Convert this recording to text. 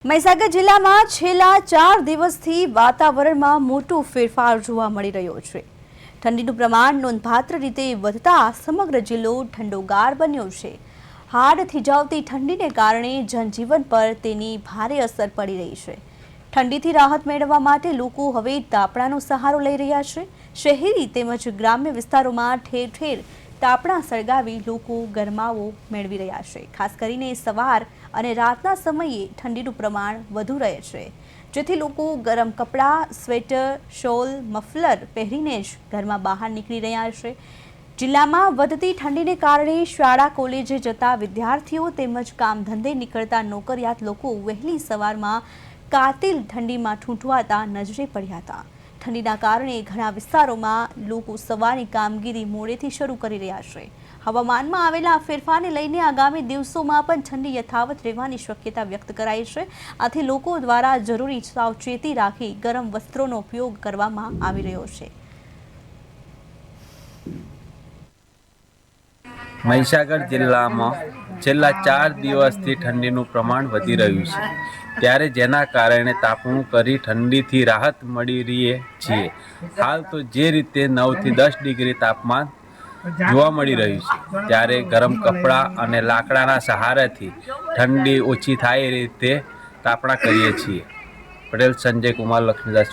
મહીસાગર જિલ્લામાં છેલ્લા 4 દિવસથી વાતાવરણમાં મોટો ફેરફાર જોવા મળી રહ્યો છે। ઠંડીનું પ્રમાણ નોંધપાત્ર રીતે વધતા સમગ્ર જિલ્લો ઠંડોગાર બન્યો છે। હાડ થીજાવતી ઠંડીને કારણે જનજીવન પર તેની ભારે અસર પડી રહી છે। ઠંડીથી રાહત મેળવવા માટે લોકો હવે તાપણાનો સહારો લઈ રહ્યા છે। શહેરી તેમજ ગ્રામ્ય વિસ્તારોમાં ઠેર ઠેર તાપણા સળગાવી લોકો ગરમાવો મેળવી રહ્યા છે। ખાસ કરીને સવાર અને રાતના સમયે ઠંડીનું પ્રમાણ વધુ રહે છે, જેથી લોકો ગરમ કપડાં, સ્વેટર, શોલ, મફલર પહેરીને જ ઘરમાં બહાર નીકળી રહ્યા છે। જિલ્લામાં વધતી ઠંડીને કારણે શાળા કોલેજે જતા વિદ્યાર્થીઓ તેમજ કામ ધંધે નીકળતા નોકરિયાત લોકો વહેલી સવારમાં કાતિલ ઠંડીમાં ઠૂંઠવાતા નજરે પડ્યા હતા। ઠંડીના કારણે ઘણા વિસ્તારોમાં લોકો સવારની કામગીરી મોડેથી શરૂ કરી રહ્યા છે। હવામાનમાં આવેલા ફેરફારને લઈને આગામી દિવસોમાં પણ ઠંડી યથાવત રહેવાની શક્યતા વ્યક્ત કરાઈ છે। આથી લોકો દ્વારા જરૂરી સાવચેતી રાખી ગરમ વસ્ત્રોનો ઉપયોગ કરવામાં આવી રહ્યો છે। મહીસાગર જિલ્લામાં છેલ્લા 4 દિવસથી ઠંડીનું પ્રમાણ વધી રહ્યું છે, ત્યારે જેના કારણે તાપણું કરી ઠંડીથી રાહત મળી રહી છે। હાલ તો જે રીતે 9 થી 10 ડિગ્રી તાપમાન જોવા મળી રહ્યું છે, ત્યારે ગરમ કપડાં અને લાકડાના સહારાથી ઠંડી ઓછી થાય એ રીતે તાપણા કરીએ છીએ। પટેલ સંજય કુમાર, લક્ષ્મીદાસ।